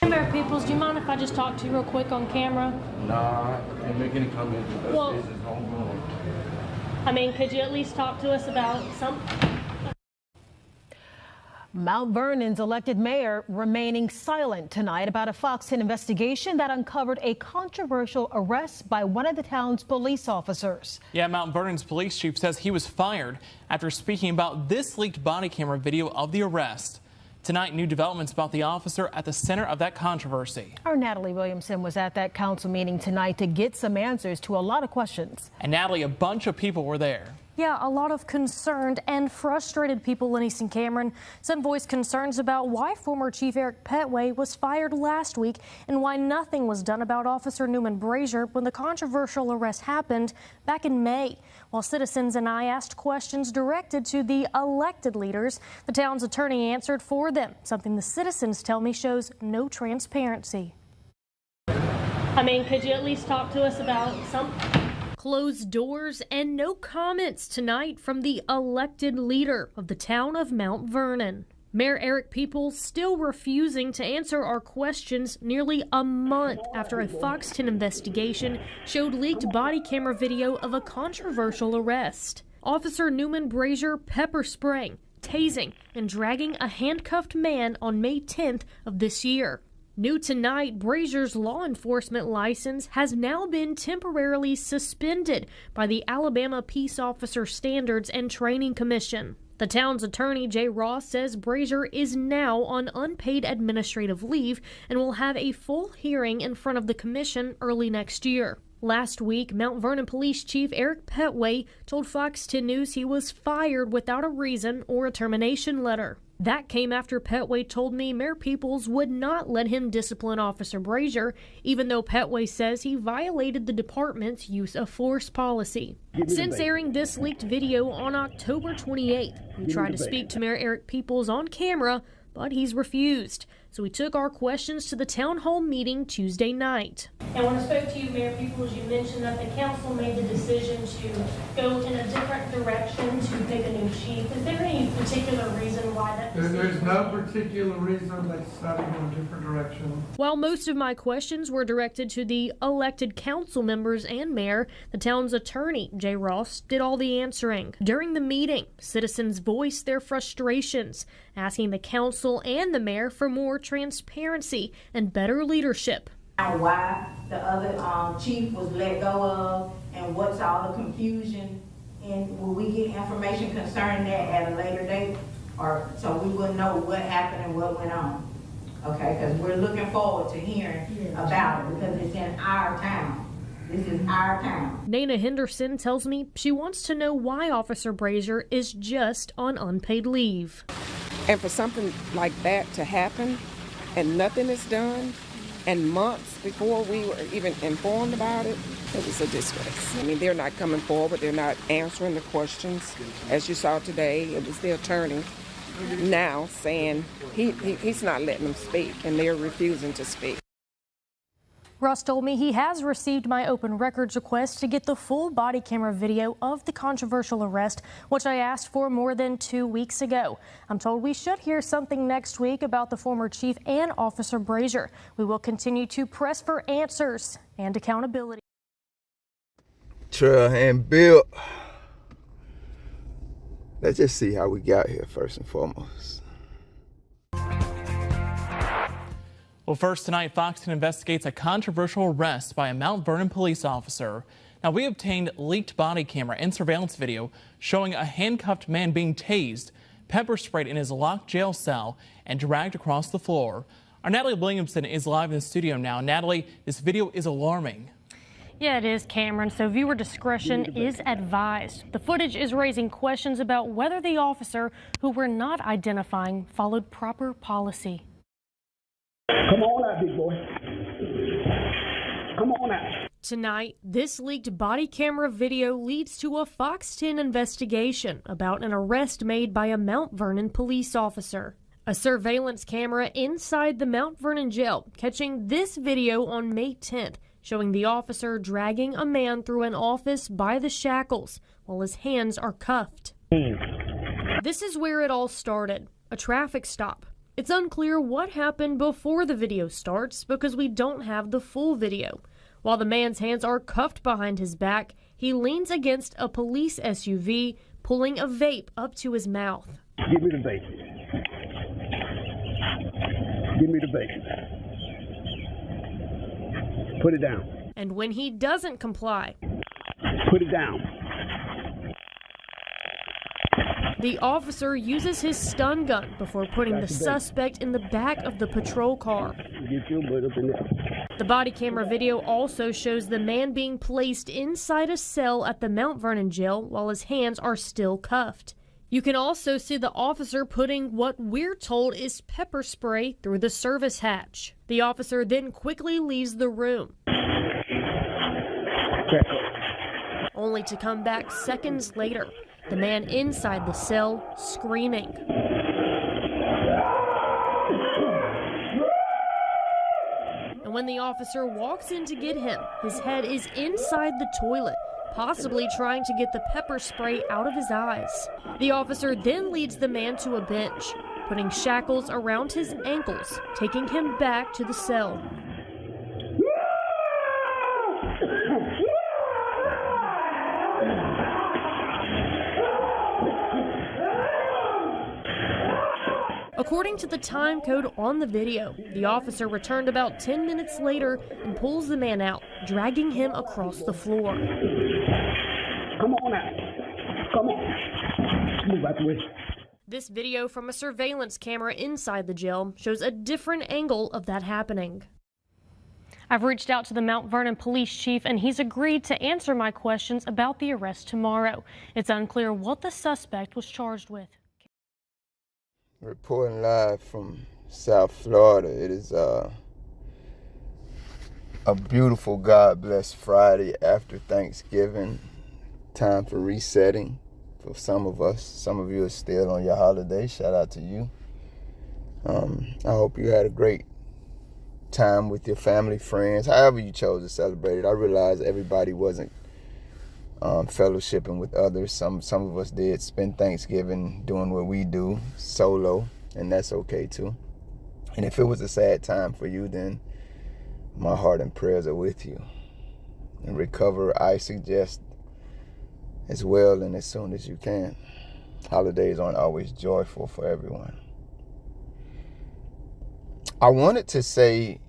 Hey, Mayor Peoples, do you mind if I just talk to you real quick on camera? Nah, I can't make any comments. Well, This is homegrown. I mean, could you at least talk to us about something? Mount Vernon's elected mayor remaining silent tonight about a Fox 10 investigation that uncovered a controversial arrest by one of the town's police officers. Yeah, Mount Vernon's police chief says he was fired after speaking about this leaked body camera video of the arrest. Tonight, new developments about the officer at the center of that controversy. Our Natalie Williamson was at that council meeting tonight to get some answers to a lot of questions. And Natalie, a bunch of people were there. Yeah, a lot of concerned and frustrated people in Easton Cameron. Some voiced concerns about why former Chief Eric Petway was fired last week and why nothing was done about Officer Newman Brazier when the controversial arrest happened back in May. While citizens and I asked questions directed to the elected leaders, the town's attorney answered for them, something the citizens tell me shows no transparency. I mean, could you at least talk to us about something? Closed doors and no comments tonight from the elected leader of the town of Mount Vernon. Mayor Eric Peoples still refusing to answer our questions nearly a month after a Fox 10 investigation showed leaked body camera video of a controversial arrest. Officer Newman Brazier pepper spraying, tasing, and dragging a handcuffed man on May 10th of this year. New tonight, Brazier's law enforcement license has now been temporarily suspended by the Alabama Peace Officer Standards and Training Commission. The town's attorney, Jay Ross, says Brazier is now on unpaid administrative leave and will have a full hearing in front of the commission early next year. Last week, Mount Vernon Police Chief Eric Petway told Fox 10 News he was fired without a reason or a termination letter. That came after Petway told me Mayor Peoples would not let him discipline Officer Brazier, even though Petway says he violated the department's use of force policy. Since airing this leaked video on October 28th, we tried to speak to Mayor Eric Peoples on camera, but he's refused. So we took our questions to the town hall meeting Tuesday night. And when I spoke to you, Mayor Peoples, you mentioned that the council made the decision to go in a different direction to pick a new chief. Is there any particular reason why that decision? There's no particular reason they decided to go in a different direction. While most of my questions were directed to the elected council members and mayor, the town's attorney, Jay Ross, did all the answering. During the meeting, citizens voiced their frustrations, asking the council and the mayor for more transparency and better leadership. Why the other chief was let go of and what's all the confusion, and will we get information concerning that at a later date, or so we will know what happened and what went on? Okay, because we're looking forward to hearing about it because it's in our town. This is our town. Nana Henderson tells me she wants to know why Officer Brazier is just on unpaid leave. And for something like that to happen and nothing is done, and months before we were even informed about it, it was a disgrace. I mean, they're not coming forward. They're not answering the questions. As you saw today, it was the attorney now saying he's not letting them speak, and they're refusing to speak. Ross told me he has received my open records request to get the full body camera video of the controversial arrest, which I asked for more than 2 weeks ago. I'm told we should hear something next week about the former chief and Officer Brazier. We will continue to press for answers and accountability. Trail and Bill. Let's just see how we got here first and foremost. Well, first tonight, Fox 10 investigates a controversial arrest by a Mount Vernon police officer. Now, we obtained leaked body camera and surveillance video showing a handcuffed man being tased, pepper sprayed in his locked jail cell, and dragged across the floor. Our Natalie Williamson is live in the studio now. Natalie, this video is alarming. Yeah, it is, Cameron, so viewer discretion is advised. The footage is raising questions about whether the officer, who we're not identifying, followed proper policy. Come on out, big boy. Come on out. Tonight, this leaked body camera video leads to a Fox 10 investigation about an arrest made by a Mount Vernon police officer. A surveillance camera inside the Mount Vernon jail catching this video on May 10th, showing the officer dragging a man through an office by the shackles while his hands are cuffed. This is where it all started, a traffic stop. It's unclear what happened before the video starts because we don't have the full video. While the man's hands are cuffed behind his back, he leans against a police SUV, pulling a vape up to his mouth. Give me the vape. Give me the vape. Put it down. And when he doesn't comply, put it down. The officer uses his stun gun before putting the suspect in the back of the patrol car. Get your butt up in there. The body camera video also shows the man being placed inside a cell at the Mount Vernon jail while his hands are still cuffed. You can also see the officer putting what we're told is pepper spray through the service hatch. The officer then quickly leaves the room, only to come back seconds later, the man inside the cell screaming. And when the officer walks in to get him, his head is inside the toilet, possibly trying to get the pepper spray out of his eyes. The officer then leads the man to a bench, putting shackles around his ankles, taking him back to the cell. According to the time code on the video, the officer returned about 10 minutes later and pulls the man out, dragging him across the floor. Come on out. Come on. Move out the way. This video from a surveillance camera inside the jail shows a different angle of that happening. I've reached out to the Mount Vernon police chief, and he's agreed to answer my questions about the arrest tomorrow. It's unclear what the suspect was charged with. Reporting live from South Florida. It is a beautiful God-blessed Friday after Thanksgiving. Time for resetting for some of us. Some of you are still on your holiday. Shout out to you. I hope you had a great time with your family, friends, however you chose to celebrate it. I realize everybody wasn't fellowshipping with others. Some of us did spend Thanksgiving doing what we do, solo, and that's okay too. And if it was a sad time for you, then my heart and prayers are with you. And recover, I suggest, as well and as soon as you can. Holidays aren't always joyful for everyone. I wanted to say,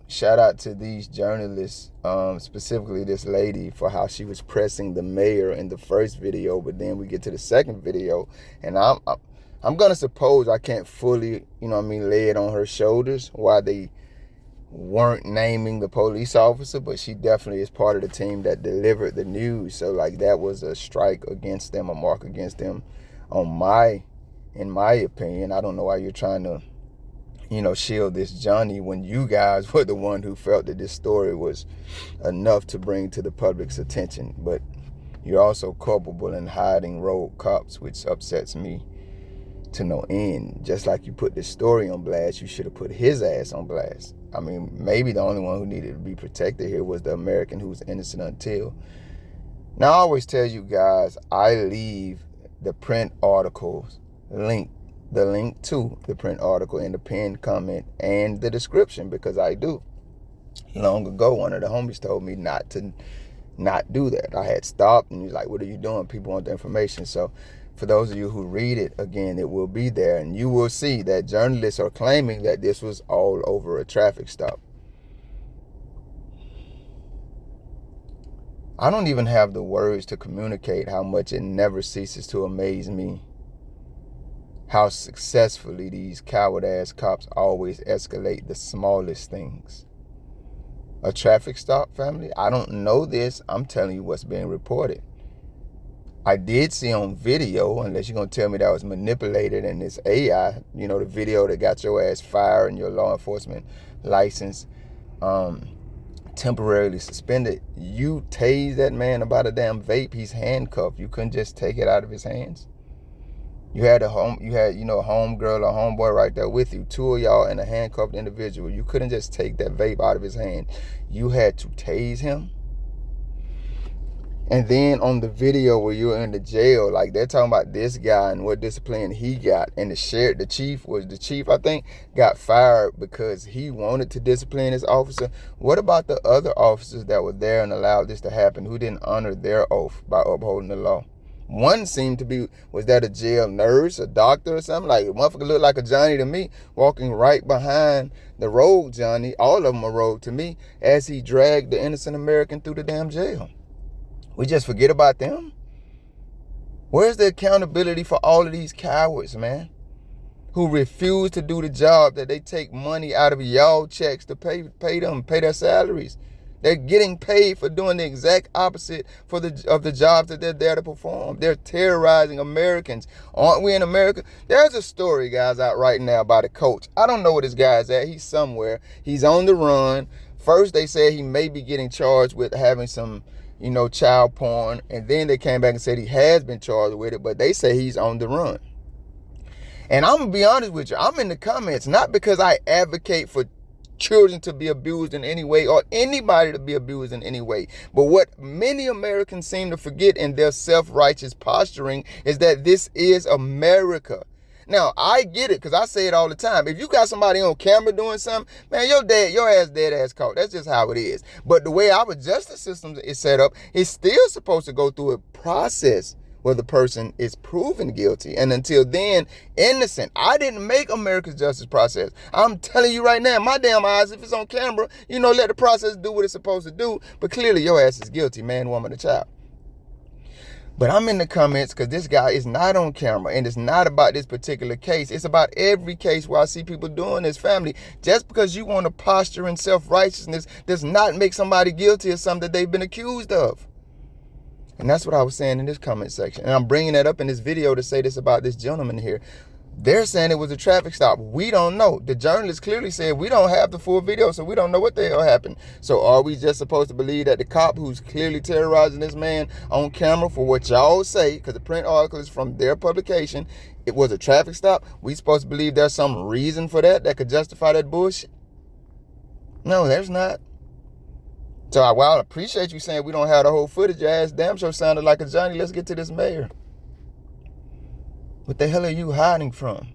shout out to these journalists, specifically this lady, for how she was pressing the mayor in the first video, but then we get to the second video, and I'm gonna suppose I can't fully, lay it on her shoulders why they weren't naming the police officer, but she definitely is part of the team that delivered the news. So that was a strike against them, a mark against them, in my opinion. I don't know why you're trying to shield this Johnny when you guys were the one who felt that this story was enough to bring to the public's attention. But you're also culpable in hiding rogue cops, which upsets me to no end. Just like you put this story on blast, you should have put his ass on blast. I mean, maybe the only one who needed to be protected here was the American who was innocent until. Now, I always tell you guys, I leave the print articles the link to the print article in the pinned comment and the description, because I do. Long ago, one of the homies told me not to do that. I had stopped, and he's like, what are you doing? People want the information. So for those of you who read it, again, it will be there, and you will see that journalists are claiming that this was all over a traffic stop. I don't even have the words to communicate how much it never ceases to amaze me how successfully these coward-ass cops always escalate the smallest things. A traffic stop, family? I don't know this. I'm telling you what's being reported. I did see on video, unless you're going to tell me that was manipulated and it's AI, the video that got your ass fired and your law enforcement license temporarily suspended. You tased that man about a damn vape. He's handcuffed. You couldn't just take it out of his hands. You had a homegirl or homeboy right there with you, two of y'all and a handcuffed individual. You couldn't just take that vape out of his hand. You had to tase him. And then on the video where you're in the jail, like they're talking about this guy and what discipline he got. And the chief, I think, got fired because he wanted to discipline his officer. What about the other officers that were there and allowed this to happen, who didn't honor their oath by upholding the law? One seemed to be, was that a jail nurse, a doctor or something? Like, a motherfucker looked like a Johnny to me, walking right behind the rogue Johnny. All of them are rogue to me, as he dragged the innocent American through the damn jail. We just forget about them? Where's the accountability for all of these cowards, man, who refuse to do the job that they take money out of y'all checks to pay their salaries? They're getting paid for doing the exact opposite of the jobs that they're there to perform. They're terrorizing Americans. Aren't we in America? There's a story, guys, out right now about a coach. I don't know where this guy's at. He's somewhere. He's on the run. First, they said he may be getting charged with having some, child porn. And then they came back and said he has been charged with it, but they say he's on the run. And I'm going to be honest with you. I'm in the comments, not because I advocate for children to be abused in any way or anybody to be abused in any way. But what many Americans seem to forget in their self-righteous posturing is that this is America. Now, I get it, because I say it all the time. If you got somebody on camera doing something, man, your ass dead ass caught. That's just how it is. But the way our justice system is set up, it's still supposed to go through a process where the person is proven guilty. And until then, innocent. I didn't make America's justice process. I'm telling you right now, my damn eyes, if it's on camera, let the process do what it's supposed to do. But clearly your ass is guilty, man, woman, or child. But I'm in the comments because this guy is not on camera, and it's not about this particular case. It's about every case where I see people doing this, family. Just because you want to posture in self-righteousness does not make somebody guilty of something that they've been accused of. And that's what I was saying in this comment section. And I'm bringing that up in this video to say this about this gentleman here. They're saying it was a traffic stop. We don't know. The journalist clearly said we don't have the full video, so we don't know what the hell happened. So are we just supposed to believe that the cop who's clearly terrorizing this man on camera for what y'all say, because the print article is from their publication, it was a traffic stop? We supposed to believe there's some reason for that could justify that bullshit? No, there's not. So while I appreciate you saying we don't have the whole footage, your ass damn sure sounded like a Johnny. Let's get to this mayor. What the hell are you hiding from?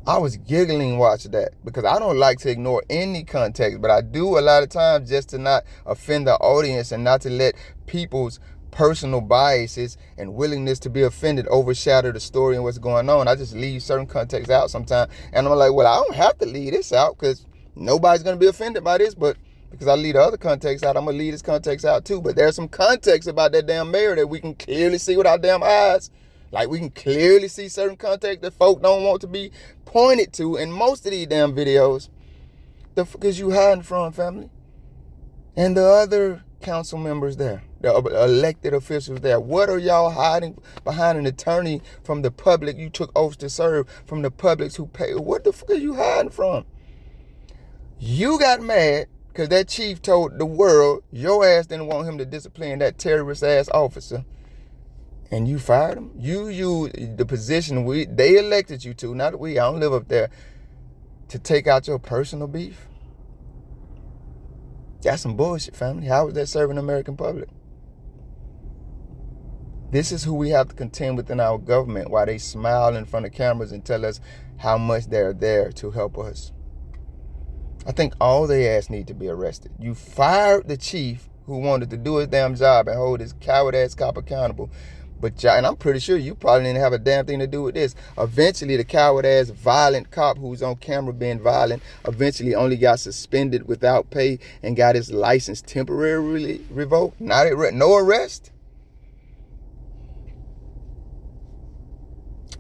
I was giggling watching that because I don't like to ignore any context, but I do a lot of times just to not offend the audience and not to let people's personal biases and willingness to be offended overshadow the story and what's going on. I just leave certain context out sometimes. And I'm like, well, I don't have to leave this out because nobody's going to be offended by this, but because I leave the other context out, I'm going to leave this context out too. But there's some context about that damn mayor that we can clearly see with our damn eyes. Like, we can clearly see certain context that folk don't want to be pointed to in most of these damn videos. The fuck is you hiding from, family? And the other council members there, the elected officials there, what are y'all hiding behind an attorney from the public you took oaths to serve, from the publics who pay? What the fuck are you hiding from? You got mad because that chief told the world your ass didn't want him to discipline that terrorist-ass officer. And you fired him? You used the position they elected you to, not we, I don't live up there, to take out your personal beef? That's some bullshit, family. How is that serving the American public? This is who we have to contend with in our government while they smile in front of cameras and tell us how much they're there to help us. I think all they ass need to be arrested. You fired the chief who wanted to do his damn job and hold his coward-ass cop accountable. But and I'm pretty sure you probably didn't have a damn thing to do with this. Eventually, the coward-ass violent cop who's on camera being violent eventually only got suspended without pay and got his license temporarily revoked. No arrest.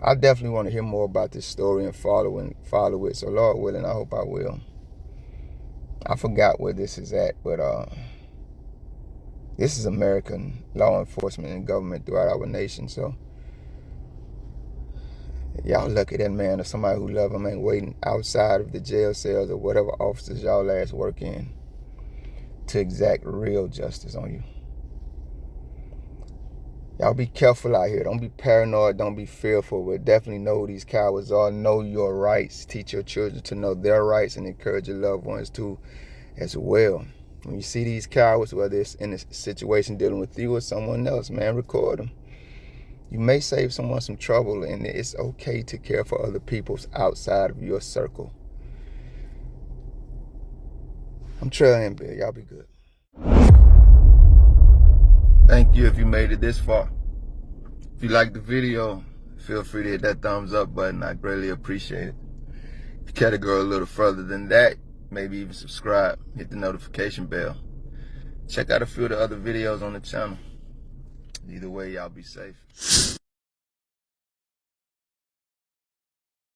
I definitely want to hear more about this story and follow it. So Lord willing, I hope I will. I forgot where this is at, but this is American law enforcement and government throughout our nation. So y'all lucky that man or somebody who love him ain't waiting outside of the jail cells or whatever offices y'all ass work in to exact real justice on you. Y'all be careful out here. Don't be paranoid. Don't be fearful. But definitely know who these cowards are. Know your rights. Teach your children to know their rights and encourage your loved ones to as well. When you see these cowards, whether it's in a situation dealing with you or someone else, man, record them. You may save someone some trouble, and it's okay to care for other people's outside of your circle. I'm trailing, Bill. Y'all be good. Thank you if you made it this far. If you liked the video, feel free to hit that thumbs up button. I greatly appreciate it. If you care to go a little further than that, maybe even subscribe, hit the notification bell. Check out a few of the other videos on the channel. Either way, y'all be safe.